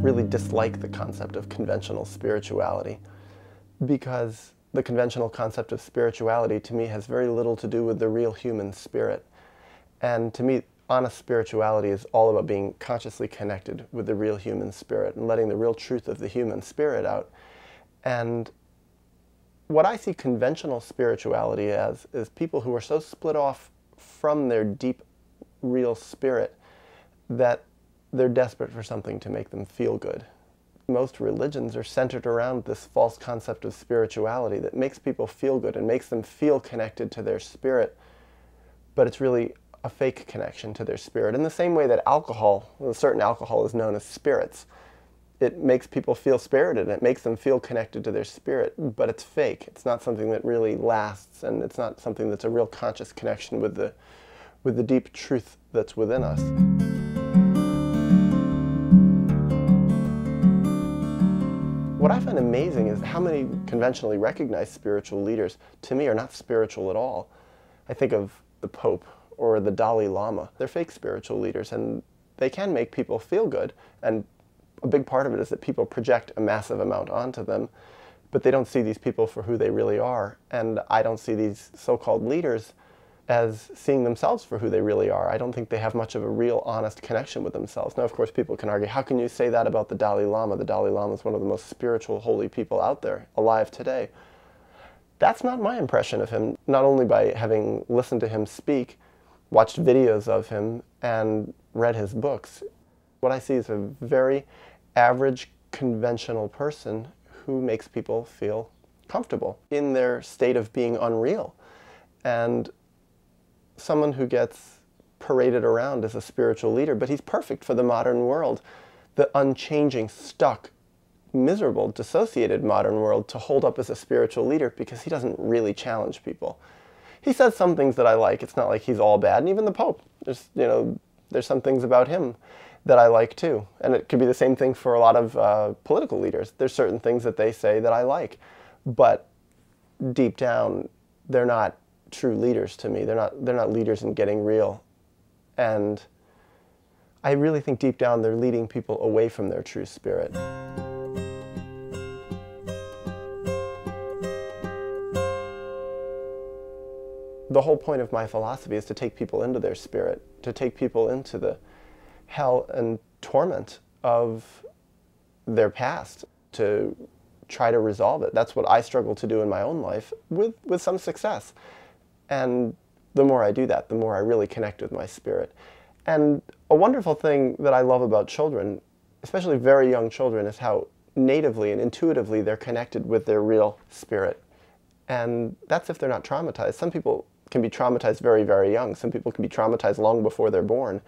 really dislike the concept of conventional spirituality, because the conventional concept of spirituality to me has very little to do with the real human spirit. And to me, honest spirituality is all about being consciously connected with the real human spirit and letting the real truth of the human spirit out. And what I see conventional spirituality as is people who are so split off from their deep, real spirit that they're desperate for something to make them feel good. Most religions are centered around this false concept of spirituality that makes people feel good and makes them feel connected to their spirit, but it's really a fake connection to their spirit. In the same way that alcohol, a certain alcohol is known as spirits. It makes people feel spirited, and it makes them feel connected to their spirit, but it's fake. It's not something that really lasts, and it's not something that's a real conscious connection with the deep truth that's within us. What I find amazing is how many conventionally recognized spiritual leaders, to me, are not spiritual at all. I think of the Pope or the Dalai Lama. They're fake spiritual leaders, and they can make people feel good, and a big part of it is that people project a massive amount onto them, but they don't see these people for who they really are. And I don't see these so-called leaders as seeing themselves for who they really are. I don't think they have much of a real, honest connection with themselves. Now, of course, people can argue, how can you say that about the Dalai Lama? The Dalai Lama is one of the most spiritual, holy people out there, alive today. That's not my impression of him, not only by having listened to him speak, watched videos of him, and read his books. What I see is a very average, conventional person who makes people feel comfortable in their state of being unreal. And someone who gets paraded around as a spiritual leader, but he's perfect for the modern world, the unchanging, stuck, miserable, dissociated modern world, to hold up as a spiritual leader because he doesn't really challenge people. He says some things that I like. It's not like he's all bad, and even the Pope. There's some things about him that I like too. And it could be the same thing for a lot of political leaders. There's certain things that they say that I like, but deep down, they're not true leaders to me. They're not leaders in getting real. And I really think deep down they're leading people away from their true spirit. The whole point of my philosophy is to take people into their spirit, to take people into the hell and torment of their past, to try to resolve it. That's what I struggle to do in my own life, with some success. And the more I do that, the more I really connect with my spirit. And a wonderful thing that I love about children, especially very young children, is how natively and intuitively they're connected with their real spirit. And that's if they're not traumatized. Some people can be traumatized very, very young. Some people can be traumatized long before they're born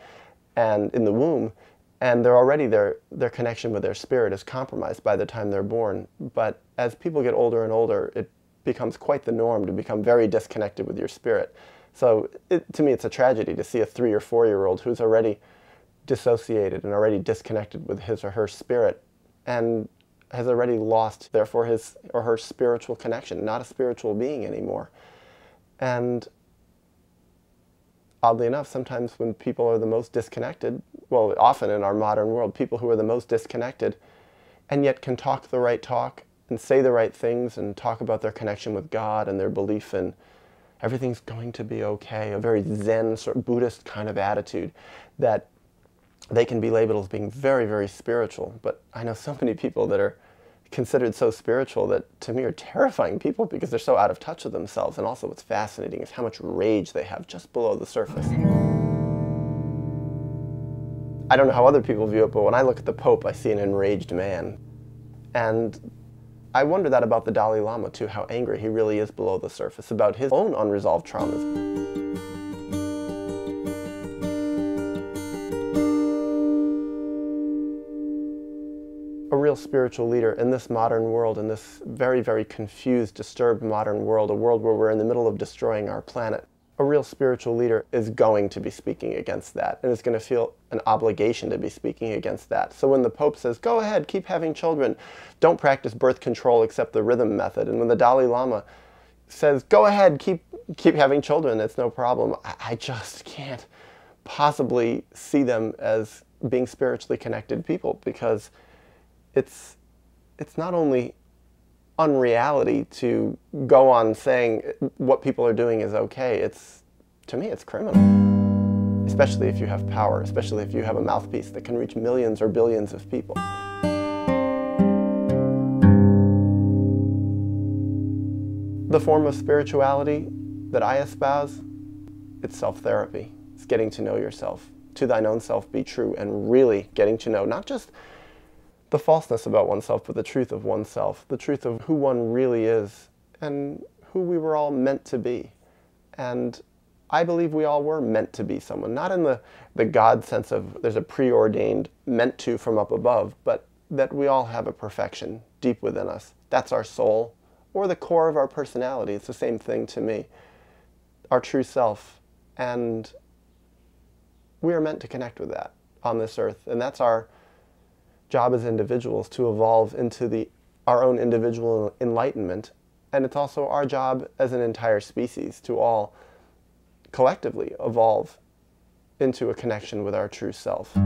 and in the womb, and they're already, their connection with their spirit is compromised by the time they're born. But as people get older and older, it becomes quite the norm to become very disconnected with your spirit. So to me, it's a tragedy to see a 3 or 4-year-old who's already dissociated and already disconnected with his or her spirit and has already lost, therefore, his or her spiritual connection, not a spiritual being anymore. And oddly enough, sometimes when people are the most disconnected, well, often in our modern world, people who are the most disconnected and yet can talk the right talk and say the right things and talk about their connection with God and their belief in everything's going to be okay, a very Zen, sort of Buddhist kind of attitude, that they can be labeled as being very, very spiritual. But I know so many people that are considered so spiritual that to me are terrifying people because they're so out of touch with themselves. And also what's fascinating is how much rage they have just below the surface. I don't know how other people view it, but when I look at the Pope, I see an enraged man. And I wonder that about the Dalai Lama too, how angry he really is below the surface about his own unresolved traumas. A real spiritual leader in this modern world, in this very, very confused, disturbed modern world, a world where we're in the middle of destroying our planet, a real spiritual leader is going to be speaking against that and is going to feel an obligation to be speaking against that. So when the Pope says, go ahead, keep having children, don't practice birth control except the rhythm method, and when the Dalai Lama says, go ahead, keep having children, it's no problem, I just can't possibly see them as being spiritually connected people, because it's not only unreality to go on saying what people are doing is okay. To me, it's criminal. Especially if you have power, especially if you have a mouthpiece that can reach millions or billions of people. The form of spirituality that I espouse, it's self-therapy. It's getting to know yourself. To thine own self be true, and really getting to know not just the falseness about oneself, but the truth of oneself, the truth of who one really is and who we were all meant to be. And I believe we all were meant to be someone, not in the God sense of there's a preordained meant to from up above, but that we all have a perfection deep within us. That's our soul, or the core of our personality. It's the same thing to me. Our true self. And we are meant to connect with that on this earth. And that's our job as individuals, to evolve into our own individual enlightenment. And it's also our job as an entire species to all collectively evolve into a connection with our true self.